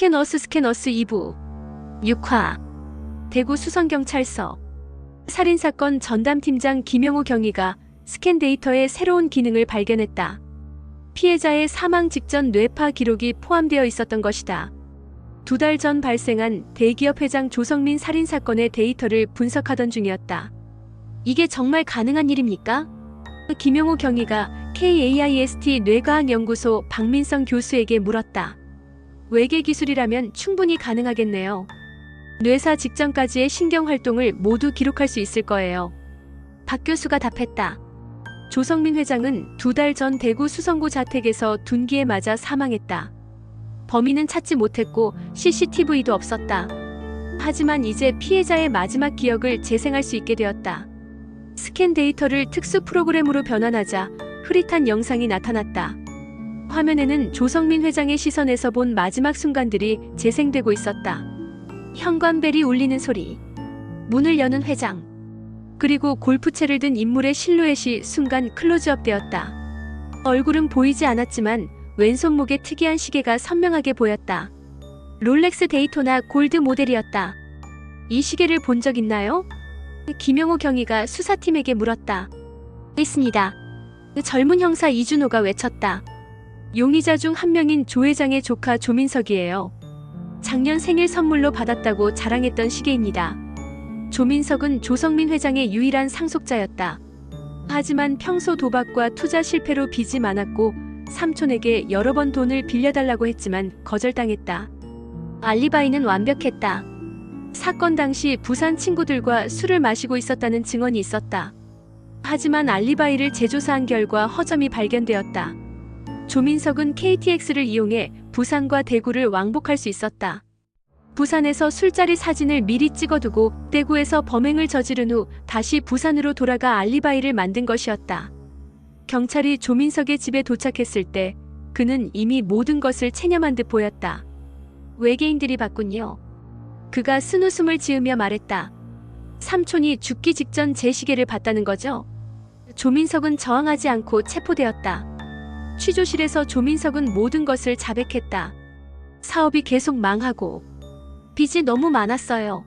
스캐너스 2부 6화 대구 수성경찰서 살인사건 전담팀장 김영우 경위가 스캔 데이터에 새로운 기능을 발견했다. 피해자의 사망 직전 뇌파 기록이 포함되어 있었던 것이다. 2달 전 발생한 대기업 회장 조성민 살인사건의 데이터를 분석하던 중이었다. 이게 정말 가능한 일입니까? 김영우 경위가 KAIST 뇌과학연구소 박민성 교수에게 물었다. 외계 기술이라면 충분히 가능하겠네요. 뇌사 직전까지의 신경활동을 모두 기록할 수 있을 거예요. 박 교수가 답했다. 조성민 회장은 2달 전 대구 수성구 자택에서 둔기에 맞아 사망했다. 범인은 찾지 못했고 CCTV도 없었다. 하지만 이제 피해자의 마지막 기억을 재생할 수 있게 되었다. 스캔 데이터를 특수 프로그램으로 변환하자 흐릿한 영상이 나타났다. 화면에는 조성민 회장의 시선에서 본 마지막 순간들이 재생되고 있었다. 현관벨이 울리는 소리, 문을 여는 회장, 그리고 골프채를 든 인물의 실루엣이 순간 클로즈업 되었다. 얼굴은 보이지 않았지만 왼손목에 특이한 시계가 선명하게 보였다. 롤렉스 데이토나 골드 모델이었다. 이 시계를 본 적 있나요? 김영우 경위가 수사팀에게 물었다. 있습니다. 젊은 형사 이준호가 외쳤다. 용의자 중 한 명인 조 회장의 조카 조민석이에요. 작년 생일 선물로 받았다고 자랑했던 시계입니다. 조민석은 조성민 회장의 유일한 상속자였다. 하지만 평소 도박과 투자 실패로 빚이 많았고 삼촌에게 여러 번 돈을 빌려달라고 했지만 거절당했다. 알리바이는 완벽했다. 사건 당시 부산 친구들과 술을 마시고 있었다는 증언이 있었다. 하지만 알리바이를 재조사한 결과 허점이 발견되었다. 조민석은 KTX를 이용해 부산과 대구를 왕복할 수 있었다. 부산에서 술자리 사진을 미리 찍어두고 대구에서 범행을 저지른 후 다시 부산으로 돌아가 알리바이를 만든 것이었다. 경찰이 조민석의 집에 도착했을 때 그는 이미 모든 것을 체념한 듯 보였다. 외계인들이 봤군요. 그가 쓴웃음을 지으며 말했다. 삼촌이 죽기 직전 제 시계를 봤다는 거죠? 조민석은 저항하지 않고 체포되었다. 취조실에서 조민석은 모든 것을 자백했다. 사업이 계속 망하고 빚이 너무 많았어요.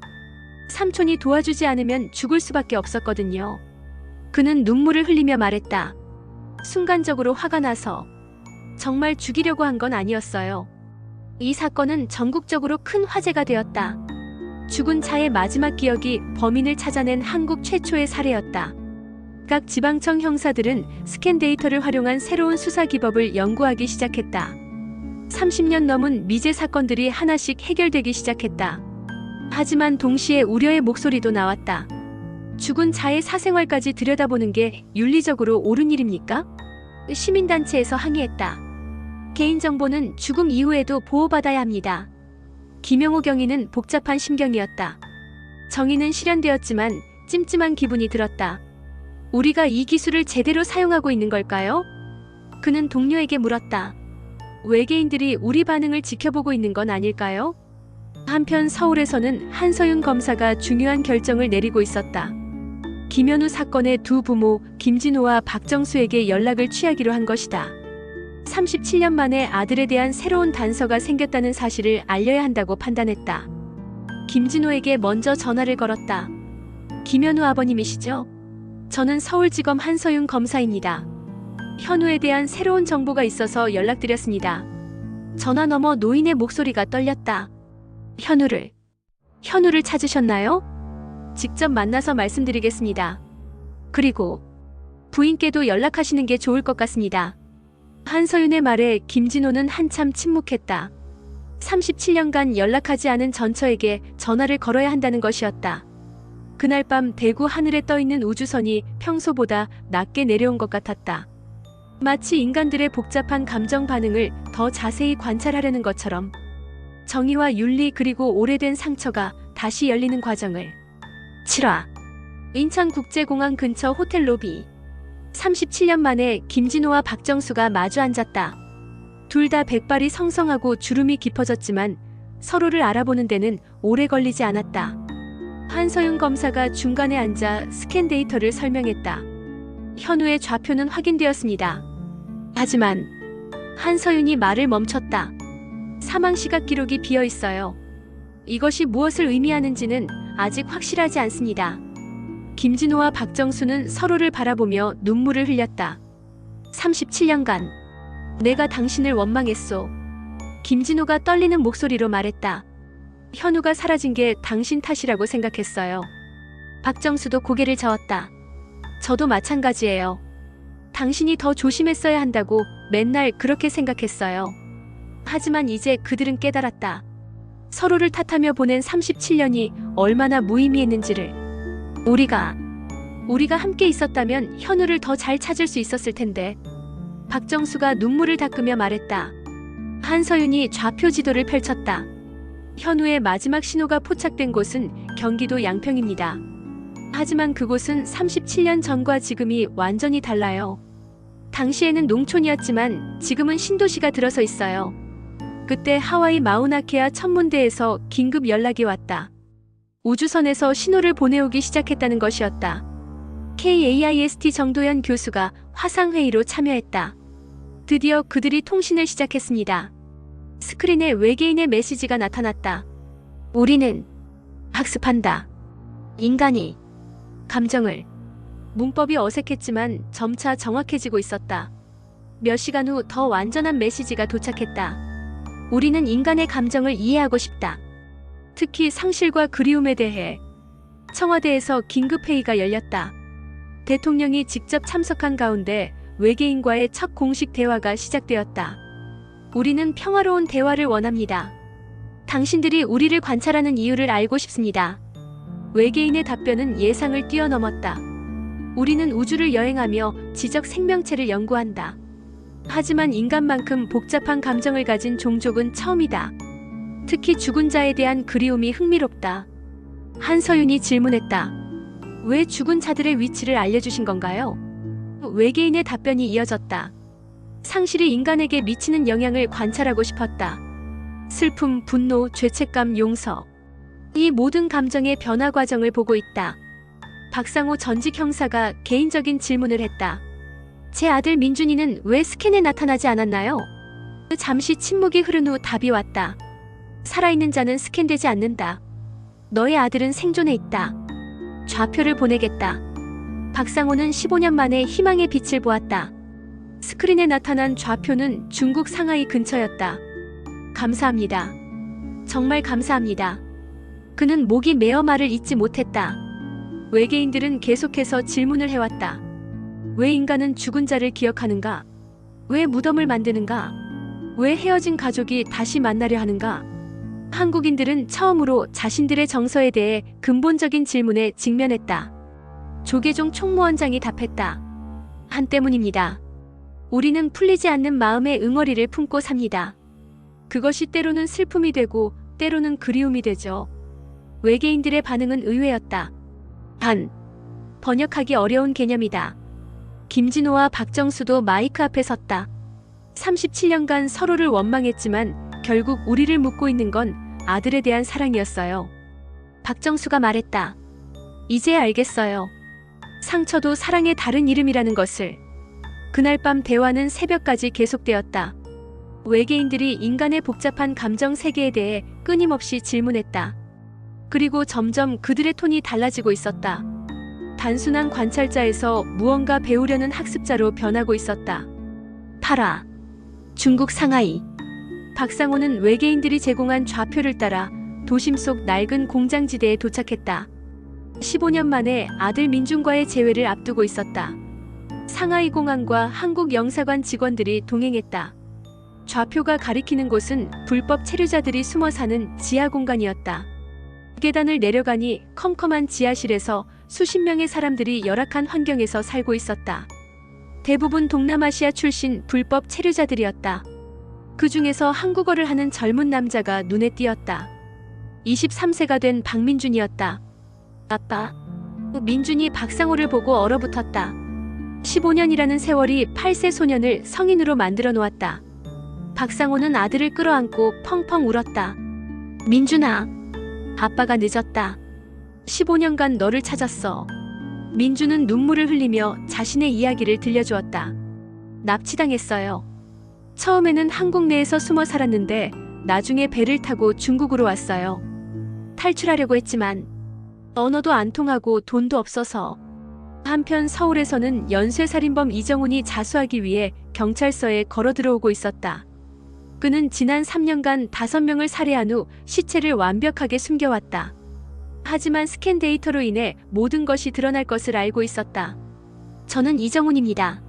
삼촌이 도와주지 않으면 죽을 수밖에 없었거든요. 그는 눈물을 흘리며 말했다. 순간적으로 화가 나서 정말 죽이려고 한 건 아니었어요. 이 사건은 전국적으로 큰 화제가 되었다. 죽은 차의 마지막 기억이 범인을 찾아낸 한국 최초의 사례였다. 각 지방청 형사들은 스캔 데이터를 활용한 새로운 수사 기법을 연구하기 시작했다. 30년 넘은 미제 사건들이 하나씩 해결되기 시작했다. 하지만 동시에 우려의 목소리도 나왔다. 죽은 자의 사생활까지 들여다보는 게 윤리적으로 옳은 일입니까? 시민단체에서 항의했다. 개인정보는 죽음 이후에도 보호받아야 합니다. 김영우 경위는 복잡한 심경이었다. 정의는 실현되었지만 찜찜한 기분이 들었다. 우리가 이 기술을 제대로 사용하고 있는 걸까요? 그는 동료에게 물었다. 외계인들이 우리 반응을 지켜보고 있는 건 아닐까요? 한편 서울에서는 한서윤 검사가 중요한 결정을 내리고 있었다. 김현우 사건의 두 부모 김진호와 박정수에게 연락을 취하기로 한 것이다. 37년 만에 아들에 대한 새로운 단서가 생겼다는 사실을 알려야 한다고 판단했다. 김진호에게 먼저 전화를 걸었다. 김현우 아버님이시죠? 저는 서울지검 한서윤 검사입니다. 현우에 대한 새로운 정보가 있어서 연락드렸습니다. 전화 너머 노인의 목소리가 떨렸다. 현우를 찾으셨나요? 직접 만나서 말씀드리겠습니다. 그리고 부인께도 연락하시는 게 좋을 것 같습니다. 한서윤의 말에 김진호는 한참 침묵했다. 37년간 연락하지 않은 전처에게 전화를 걸어야 한다는 것이었다. 그날 밤 대구 하늘에 떠있는 우주선이 평소보다 낮게 내려온 것 같았다. 마치 인간들의 복잡한 감정 반응을 더 자세히 관찰하려는 것처럼 정의와 윤리 그리고 오래된 상처가 다시 열리는 과정을. 7화 인천국제공항 근처 호텔 로비. 37년 만에 김진호와 박정수가 마주 앉았다. 둘 다 백발이 성성하고 주름이 깊어졌지만 서로를 알아보는 데는 오래 걸리지 않았다. 한서윤 검사가 중간에 앉아 스캔 데이터를 설명했다. 현우의 좌표는 확인되었습니다. 하지만 한서윤이 말을 멈췄다. 사망 시각 기록이 비어 있어요. 이것이 무엇을 의미하는지는 아직 확실하지 않습니다. 김진호와 박정수는 서로를 바라보며 눈물을 흘렸다. 37년간 내가 당신을 원망했소. 김진호가 떨리는 목소리로 말했다. 현우가 사라진 게 당신 탓이라고 생각했어요. 박정수도 고개를 저었다. 저도 마찬가지예요. 당신이 더 조심했어야 한다고 맨날 그렇게 생각했어요. 하지만 이제 그들은 깨달았다. 서로를 탓하며 보낸 37년이 얼마나 무의미했는지를. 우리가 함께 있었다면 현우를 더 잘 찾을 수 있었을 텐데. 박정수가 눈물을 닦으며 말했다. 한서윤이 좌표 지도를 펼쳤다. 현우의 마지막 신호가 포착된 곳은 경기도 양평입니다. 하지만 그곳은 37년 전과 지금이 완전히 달라요. 당시에는 농촌이었지만 지금은 신도시가 들어서 있어요. 그때 하와이 마우나케아 천문대에서 긴급 연락이 왔다. 우주선에서 신호를 보내오기 시작했다는 것이었다. KAIST 정도현 교수가 화상회의로 참여했다. 드디어 그들이 통신을 시작했습니다. 스크린에 외계인의 메시지가 나타났다. 우리는 학습한다. 인간이 감정을. 문법이 어색했지만 점차 정확해지고 있었다. 몇 시간 후 더 완전한 메시지가 도착했다. 우리는 인간의 감정을 이해하고 싶다. 특히 상실과 그리움에 대해. 청와대에서 긴급회의가 열렸다. 대통령이 직접 참석한 가운데 외계인과의 첫 공식 대화가 시작되었다. 우리는 평화로운 대화를 원합니다. 당신들이 우리를 관찰하는 이유를 알고 싶습니다. 외계인의 답변은 예상을 뛰어넘었다. 우리는 우주를 여행하며 지적 생명체를 연구한다. 하지만 인간만큼 복잡한 감정을 가진 종족은 처음이다. 특히 죽은 자에 대한 그리움이 흥미롭다. 한서윤이 질문했다. 왜 죽은 자들의 위치를 알려주신 건가요? 외계인의 답변이 이어졌다. 상실이 인간에게 미치는 영향을 관찰하고 싶었다. 슬픔, 분노, 죄책감, 용서. 이 모든 감정의 변화 과정을 보고 있다. 박상호 전직 형사가 개인적인 질문을 했다. 제 아들 민준이는 왜 스캔에 나타나지 않았나요? 잠시 침묵이 흐른 후 답이 왔다. 살아있는 자는 스캔되지 않는다. 너의 아들은 생존해 있다. 좌표를 보내겠다. 박상호는 15년 만에 희망의 빛을 보았다. 스크린에 나타난 좌표는 중국 상하이 근처였다. 감사합니다. 정말 감사합니다. 그는 목이 메어 말을 잇지 못했다. 외계인들은 계속해서 질문을 해왔다. 왜 인간은 죽은 자를 기억하는가? 왜 무덤을 만드는가? 왜 헤어진 가족이 다시 만나려 하는가? 한국인들은 처음으로 자신들의 정서에 대해 근본적인 질문에 직면했다. 조계종 총무원장이 답했다. 한 때문입니다. 우리는 풀리지 않는 마음의 응어리를 품고 삽니다. 그것이 때로는 슬픔이 되고 때로는 그리움이 되죠. 외계인들의 반응은 의외였다. 번역하기 어려운 개념이다. 김진호와 박정수도 마이크 앞에 섰다. 37년간 서로를 원망했지만 결국 우리를 묶고 있는 건 아들에 대한 사랑이었어요. 박정수가 말했다. 이제 알겠어요. 상처도 사랑의 다른 이름이라는 것을. 그날 밤 대화는 새벽까지 계속되었다. 외계인들이 인간의 복잡한 감정 세계에 대해 끊임없이 질문했다. 그리고 점점 그들의 톤이 달라지고 있었다. 단순한 관찰자에서 무언가 배우려는 학습자로 변하고 있었다. 중국 상하이. 박상호는 외계인들이 제공한 좌표를 따라 도심 속 낡은 공장지대에 도착했다. 15년 만에 아들 민준과의 재회를 앞두고 있었다. 상하이 공항과 한국 영사관 직원들이 동행했다. 좌표가 가리키는 곳은 불법 체류자들이 숨어 사는 지하 공간이었다. 계단을 내려가니 컴컴한 지하실에서 수십 명의 사람들이 열악한 환경에서 살고 있었다. 대부분 동남아시아 출신 불법 체류자들이었다. 그 중에서 한국어를 하는 젊은 남자가 눈에 띄었다. 23세가 된 박민준이었다. 아빠. 민준이 박상호를 보고 얼어붙었다. 15년이라는 세월이 8세 소년을 성인으로 만들어 놓았다. 박상호는 아들을 끌어안고 펑펑 울었다. 민준아. 아빠가 늦었다. 15년간 너를 찾았어. 민준은 눈물을 흘리며 자신의 이야기를 들려주었다. 납치당했어요. 처음에는 한국 내에서 숨어 살았는데 나중에 배를 타고 중국으로 왔어요. 탈출하려고 했지만 언어도 안 통하고 돈도 없어서. 한편 서울에서는 연쇄살인범 이정훈이 자수하기 위해 경찰서에 걸어 들어오고 있었다. 그는 지난 3년간 5명을 살해한 후 시체를 완벽하게 숨겨왔다. 하지만 스캔 데이터로 인해 모든 것이 드러날 것을 알고 있었다. 저는 이정훈입니다.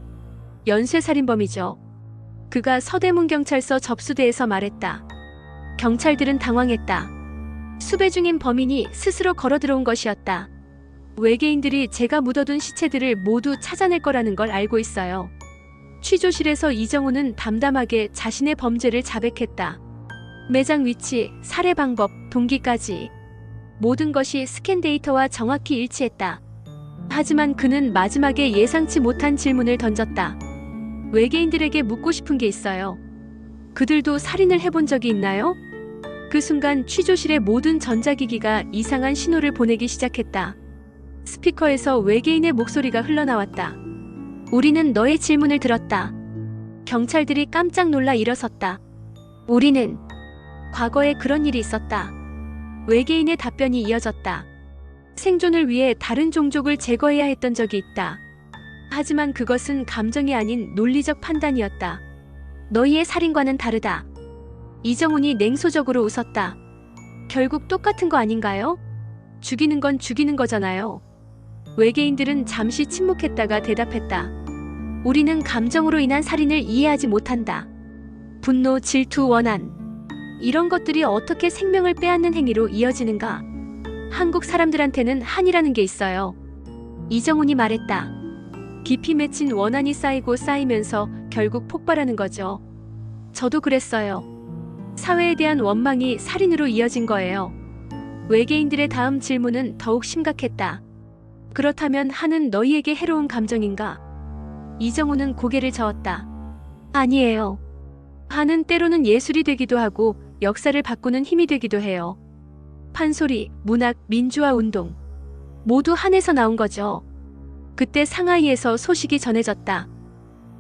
연쇄살인범이죠. 그가 서대문경찰서 접수대에서 말했다. 경찰들은 당황했다. 수배 중인 범인이 스스로 걸어 들어온 것이었다. 외계인들이 제가 묻어둔 시체들을 모두 찾아낼 거라는 걸 알고 있어요. 취조실에서 이정훈은 담담하게 자신의 범죄를 자백했다. 매장 위치, 살해 방법, 동기까지. 모든 것이 스캔 데이터와 정확히 일치했다. 하지만 그는 마지막에 예상치 못한 질문을 던졌다. 외계인들에게 묻고 싶은 게 있어요. 그들도 살인을 해본 적이 있나요? 그 순간 취조실의 모든 전자기기가 이상한 신호를 보내기 시작했다. 스피커에서 외계인의 목소리가 흘러나왔다. 우리는 너의 질문을 들었다. 경찰들이 깜짝 놀라 일어섰다. 우리는 과거에 그런 일이 있었다. 외계인의 답변이 이어졌다. 생존을 위해 다른 종족을 제거해야 했던 적이 있다. 하지만 그것은 감정이 아닌 논리적 판단이었다. 너희의 살인과는 다르다. 이정훈이 냉소적으로 웃었다. 결국 똑같은 거 아닌가요? 죽이는 건 죽이는 거잖아요. 외계인들은 잠시 침묵했다가 대답했다. 우리는 감정으로 인한 살인을 이해하지 못한다. 분노, 질투, 원한. 이런 것들이 어떻게 생명을 빼앗는 행위로 이어지는가? 한국 사람들한테는 한이라는 게 있어요. 이정훈이 말했다. 깊이 맺힌 원한이 쌓이고 쌓이면서 결국 폭발하는 거죠. 저도 그랬어요. 사회에 대한 원망이 살인으로 이어진 거예요. 외계인들의 다음 질문은 더욱 심각했다. 그렇다면 한은 너희에게 해로운 감정인가? 이정훈은 고개를 저었다. 아니에요. 한은 때로는 예술이 되기도 하고 역사를 바꾸는 힘이 되기도 해요. 판소리, 문학, 민주화 운동. 모두 한에서 나온 거죠. 그때 상하이에서 소식이 전해졌다.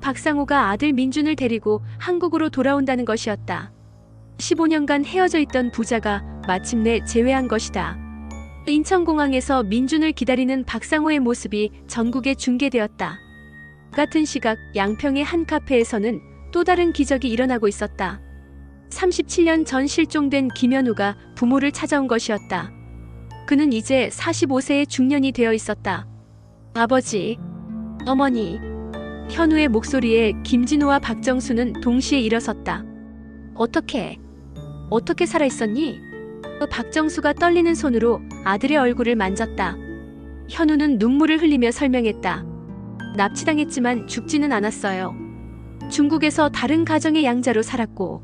박상호가 아들 민준을 데리고 한국으로 돌아온다는 것이었다. 15년간 헤어져 있던 부자가 마침내 재회한 것이다. 인천공항에서 민준을 기다리는 박상호의 모습이 전국에 중계되었다. 같은 시각 양평의 한 카페에서는 또 다른 기적이 일어나고 있었다. 37년 전 실종된 김현우가 부모를 찾아온 것이었다. 그는 이제 45세의 중년이 되어 있었다. 아버지, 어머니. 현우의 목소리에 김진호와 박정수는 동시에 일어섰다. 어떻게 살아있었니? 박정수가 떨리는 손으로 아들의 얼굴을 만졌다. 현우는 눈물을 흘리며 설명했다. 납치당했지만 죽지는 않았어요. 중국에서 다른 가정의 양자로 살았고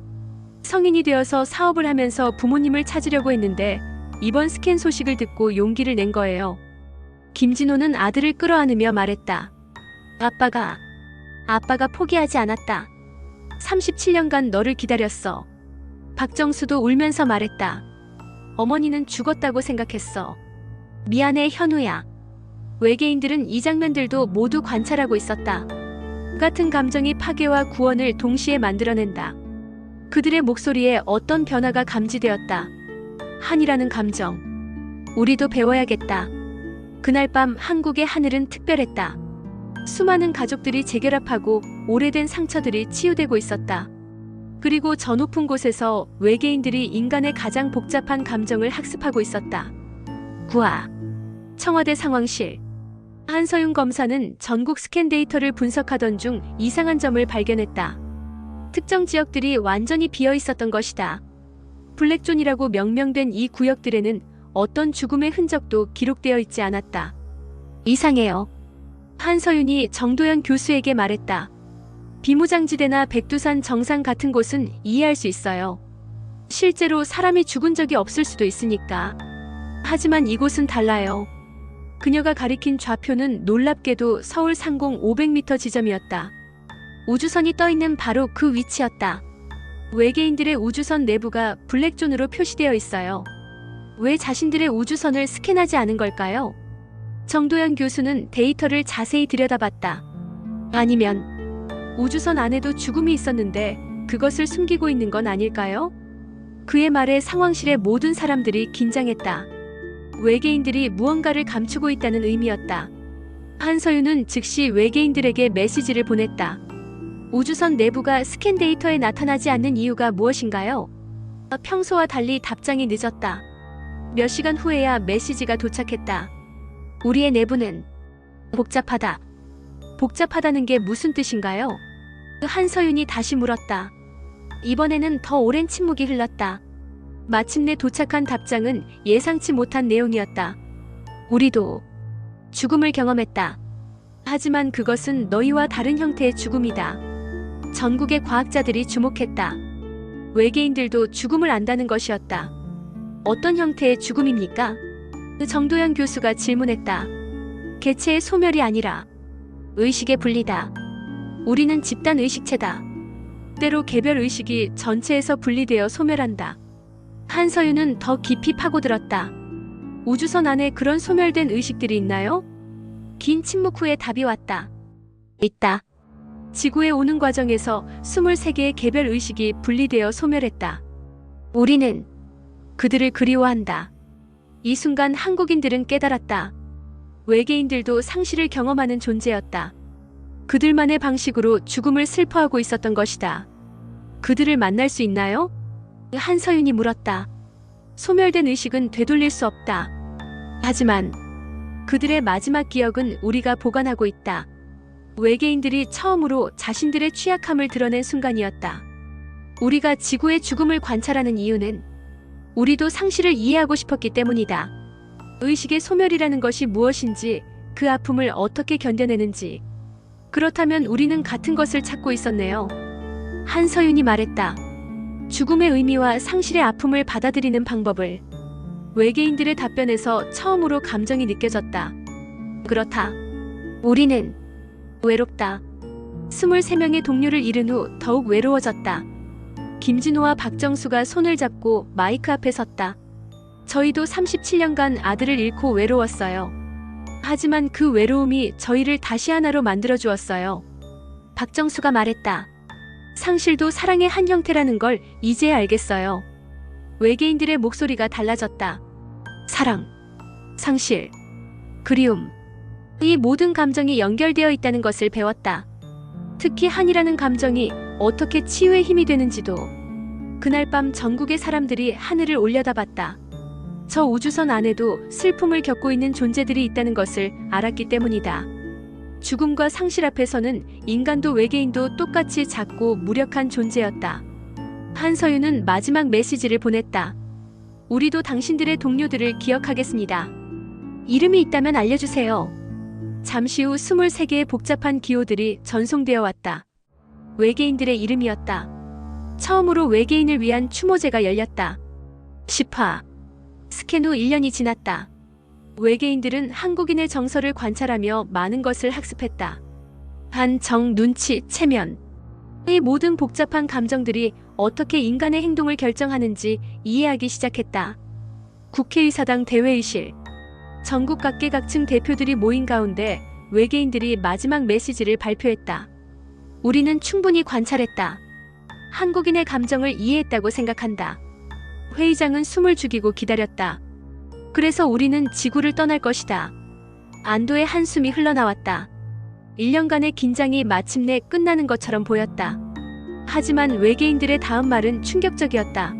성인이 되어서 사업을 하면서 부모님을 찾으려고 했는데 이번 스캔 소식을 듣고 용기를 낸 거예요. 김진호는 아들을 끌어안으며 말했다. 아빠가 포기하지 않았다. 37년간 너를 기다렸어. 박정수도 울면서 말했다. 어머니는 죽었다고 생각했어. 미안해 현우야. 외계인들은 이 장면들도 모두 관찰하고 있었다. 같은 감정이 파괴와 구원을 동시에 만들어낸다. 그들의 목소리에 어떤 변화가 감지되었다. 한이라는 감정. 우리도 배워야겠다. 그날 밤 한국의 하늘은 특별했다. 수많은 가족들이 재결합하고 오래된 상처들이 치유되고 있었다. 그리고 저 높은 곳에서 외계인들이 인간의 가장 복잡한 감정을 학습하고 있었다. 구하. 청와대 상황실. 한서윤 검사는 전국 스캔 데이터를 분석하던 중 이상한 점을 발견했다. 특정 지역들이 완전히 비어 있었던 것이다. 블랙존이라고 명명된 이 구역들에는 어떤 죽음의 흔적도 기록되어 있지 않았다. 이상해요. 한서윤이 정도현 교수에게 말했다. 비무장지대나 백두산 정상 같은 곳은 이해할 수 있어요. 실제로 사람이 죽은 적이 없을 수도 있으니까. 하지만 이곳은 달라요. 그녀가 가리킨 좌표는 놀랍게도 서울 상공 500m 지점이었다. 우주선이 떠있는 바로 그 위치였다. 외계인들의 우주선 내부가 블랙존으로 표시되어 있어요. 왜 자신들의 우주선을 스캔하지 않은 걸까요? 정도현 교수는 데이터를 자세히 들여다봤다. 아니면 우주선 안에도 죽음이 있었는데 그것을 숨기고 있는 건 아닐까요? 그의 말에 상황실의 모든 사람들이 긴장했다. 외계인들이 무언가를 감추고 있다는 의미였다. 한서윤은 즉시 외계인들에게 메시지를 보냈다. 우주선 내부가 스캔 데이터에 나타나지 않는 이유가 무엇인가요? 평소와 달리 답장이 늦었다. 몇 시간 후에야 메시지가 도착했다. 우리의 내부는 복잡하다. 복잡하다는 게 무슨 뜻인가요? 한서윤이 다시 물었다. 이번에는 더 오랜 침묵이 흘렀다. 마침내 도착한 답장은 예상치 못한 내용이었다. 우리도 죽음을 경험했다. 하지만 그것은 너희와 다른 형태의 죽음이다. 전국의 과학자들이 주목했다. 외계인들도 죽음을 안다는 것이었다. 어떤 형태의 죽음입니까? 정도현 교수가 질문했다. 개체의 소멸이 아니라 의식의 분리다. 우리는 집단 의식체다. 때로 개별 의식이 전체에서 분리되어 소멸한다. 한서윤은 더 깊이 파고들었다. 우주선 안에 그런 소멸된 의식들이 있나요? 긴 침묵 후에 답이 왔다. 있다. 지구에 오는 과정에서 23개의 개별 의식이 분리되어 소멸했다. 우리는 그들을 그리워한다. 이 순간 한국인들은 깨달았다. 외계인들도 상실을 경험하는 존재였다. 그들만의 방식으로 죽음을 슬퍼하고 있었던 것이다. 그들을 만날 수 있나요? 한서윤이 물었다. 소멸된 의식은 되돌릴 수 없다. 하지만 그들의 마지막 기억은 우리가 보관하고 있다. 외계인들이 처음으로 자신들의 취약함을 드러낸 순간이었다. 우리가 지구의 죽음을 관찰하는 이유는 우리도 상실을 이해하고 싶었기 때문이다. 의식의 소멸이라는 것이 무엇인지, 그 아픔을 어떻게 견뎌내는지. 그렇다면 우리는 같은 것을 찾고 있었네요. 한서윤이 말했다. 죽음의 의미와 상실의 아픔을 받아들이는 방법을. 외계인들의 답변에서 처음으로 감정이 느껴졌다. 그렇다. 우리는 외롭다. 23명의 동료를 잃은 후 더욱 외로워졌다. 김진호와 박정수가 손을 잡고 마이크 앞에 섰다. 저희도 37년간 아들을 잃고 외로웠어요. 하지만 그 외로움이 저희를 다시 하나로 만들어 주었어요. 박정수가 말했다. 상실도 사랑의 한 형태라는 걸 이제야 알겠어요. 외계인들의 목소리가 달라졌다. 사랑, 상실, 그리움. 이 모든 감정이 연결되어 있다는 것을 배웠다. 특히 한이라는 감정이 어떻게 치유의 힘이 되는지도. 그날 밤 전국의 사람들이 하늘을 올려다봤다. 저 우주선 안에도 슬픔을 겪고 있는 존재들이 있다는 것을 알았기 때문이다. 죽음과 상실 앞에서는 인간도 외계인도 똑같이 작고 무력한 존재였다. 한서윤은 마지막 메시지를 보냈다. 우리도 당신들의 동료들을 기억하겠습니다. 이름이 있다면 알려주세요. 잠시 후 23개의 복잡한 기호들이 전송되어 왔다. 외계인들의 이름이었다. 처음으로 외계인을 위한 추모제가 열렸다. 10화. 스캔 후 1년이 지났다. 외계인들은 한국인의 정서를 관찰하며 많은 것을 학습했다. 한, 정, 눈치, 체면. 이 모든 복잡한 감정들이 어떻게 인간의 행동을 결정하는지 이해하기 시작했다. 국회의사당 대회의실. 전국 각계각층 대표들이 모인 가운데 외계인들이 마지막 메시지를 발표했다. 우리는 충분히 관찰했다. 한국인의 감정을 이해했다고 생각한다. 회의장은 숨을 죽이고 기다렸다. 그래서 우리는 지구를 떠날 것이다. 안도의 한숨이 흘러나왔다. 1년간의 긴장이 마침내 끝나는 것처럼 보였다. 하지만 외계인들의 다음 말은 충격적이었다.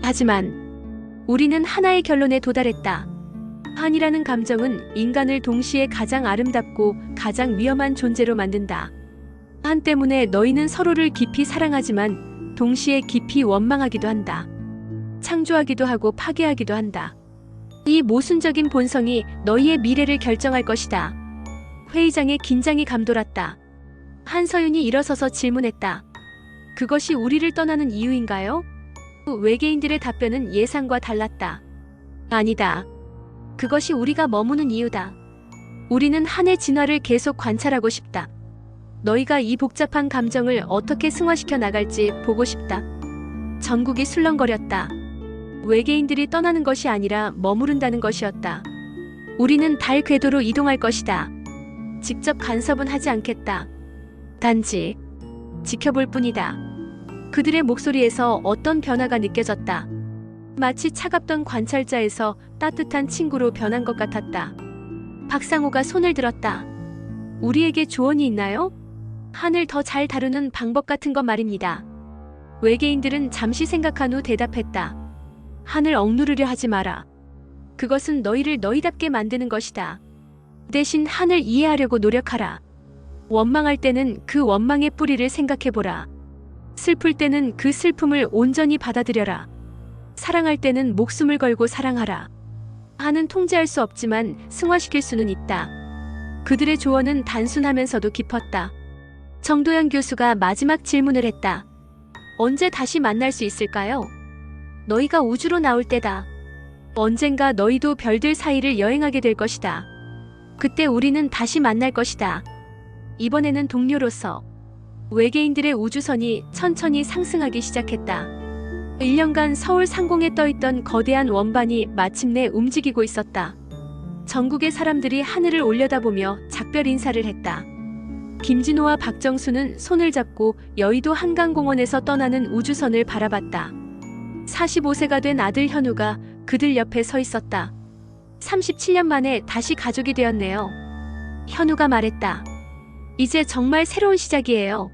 하지만 우리는 하나의 결론에 도달했다. 한이라는 감정은 인간을 동시에 가장 아름답고 가장 위험한 존재로 만든다. 한 때문에 너희는 서로를 깊이 사랑하지만 동시에 깊이 원망하기도 한다. 창조하기도 하고 파괴하기도 한다. 이 모순적인 본성이 너희의 미래를 결정할 것이다. 회의장에 긴장이 감돌았다. 한서윤이 일어서서 질문했다. 그것이 우리를 떠나는 이유인가요? 외계인들의 답변은 예상과 달랐다. 아니다. 그것이 우리가 머무는 이유다. 우리는 한의 진화를 계속 관찰하고 싶다. 너희가 이 복잡한 감정을 어떻게 승화시켜 나갈지 보고 싶다. 전국이 술렁거렸다. 외계인들이 떠나는 것이 아니라 머무른다는 것이었다. 우리는 달 궤도로 이동할 것이다. 직접 간섭은 하지 않겠다. 단지 지켜볼 뿐이다. 그들의 목소리에서 어떤 변화가 느껴졌다. 마치 차갑던 관찰자에서 따뜻한 친구로 변한 것 같았다. 박상호가 손을 들었다. 우리에게 조언이 있나요? 한을 더 잘 다루는 방법 같은 것 말입니다. 외계인들은 잠시 생각한 후 대답했다. 한을 억누르려 하지 마라. 그것은 너희를 너희답게 만드는 것이다. 대신 한을 이해하려고 노력하라. 원망할 때는 그 원망의 뿌리를 생각해보라. 슬플 때는 그 슬픔을 온전히 받아들여라. 사랑할 때는 목숨을 걸고 사랑하라. 한은 통제할 수 없지만 승화시킬 수는 있다. 그들의 조언은 단순하면서도 깊었다. 정도영 교수가 마지막 질문을 했다. 언제 다시 만날 수 있을까요? 너희가 우주로 나올 때다. 언젠가 너희도 별들 사이를 여행하게 될 것이다. 그때 우리는 다시 만날 것이다. 이번에는 동료로서. 외계인들의 우주선이 천천히 상승하기 시작했다. 1년간 서울 상공에 떠있던 거대한 원반이 마침내 움직이고 있었다. 전국의 사람들이 하늘을 올려다보며 작별 인사를 했다. 김진호와 박정수는 손을 잡고 여의도 한강공원에서 떠나는 우주선을 바라봤다. 45세가 된 아들 현우가 그들 옆에 서 있었다. 37년 만에 다시 가족이 되었네요. 현우가 말했다. 이제 정말 새로운 시작이에요.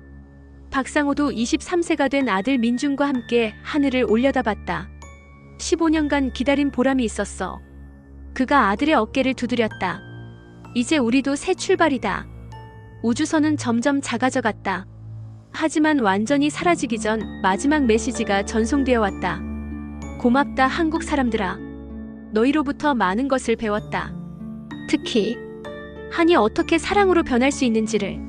박상호도 23세가 된 아들 민준과 함께 하늘을 올려다봤다. 15년간 기다린 보람이 있었어. 그가 아들의 어깨를 두드렸다. 이제 우리도 새 출발이다. 우주선은 점점 작아져 갔다. 하지만 완전히 사라지기 전 마지막 메시지가 전송되어 왔다. 고맙다 한국 사람들아. 너희로부터 많은 것을 배웠다. 특히 한이 어떻게 사랑으로 변할 수 있는지를,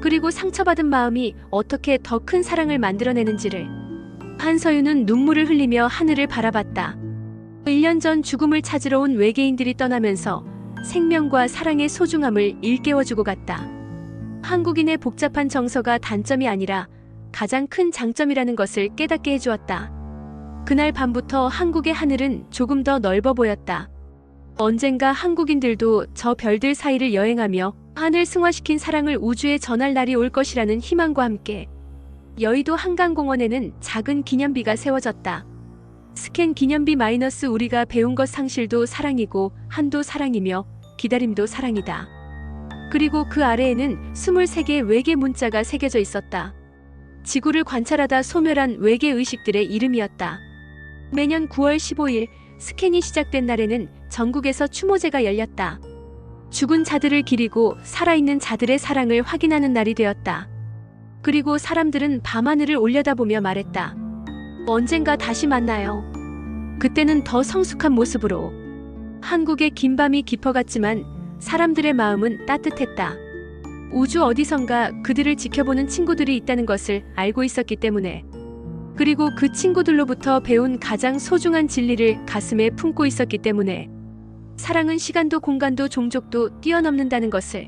그리고 상처받은 마음이 어떻게 더 큰 사랑을 만들어내는지를. 한서윤은 눈물을 흘리며 하늘을 바라봤다. 1년 전 죽음을 찾으러 온 외계인들이 떠나면서 생명과 사랑의 소중함을 일깨워주고 갔다. 한국인의 복잡한 정서가 단점이 아니라 가장 큰 장점이라는 것을 깨닫게 해주었다. 그날 밤부터 한국의 하늘은 조금 더 넓어 보였다. 언젠가 한국인들도 저 별들 사이를 여행하며 한을 승화시킨 사랑을 우주에 전할 날이 올 것이라는 희망과 함께 여의도 한강공원에는 작은 기념비가 세워졌다. 스캔 기념비 마이너스 우리가 배운 것 상실도 사랑이고 한도 사랑이며 기다림도 사랑이다. 그리고 그 아래에는 23개의 외계 문자가 새겨져 있었다. 지구를 관찰하다 소멸한 외계 의식들의 이름이었다. 매년 9월 15일 스캔이 시작된 날에는 전국에서 추모제가 열렸다. 죽은 자들을 기리고 살아있는 자들의 사랑을 확인하는 날이 되었다. 그리고 사람들은 밤하늘을 올려다보며 말했다. 언젠가 다시 만나요. 그때는 더 성숙한 모습으로. 한국의 긴 밤이 깊어갔지만 사람들의 마음은 따뜻했다. 우주 어디선가 그들을 지켜보는 친구들이 있다는 것을 알고 있었기 때문에. 그리고 그 친구들로부터 배운 가장 소중한 진리를 가슴에 품고 있었기 때문에. 사랑은 시간도 공간도 종족도 뛰어넘는다는 것을.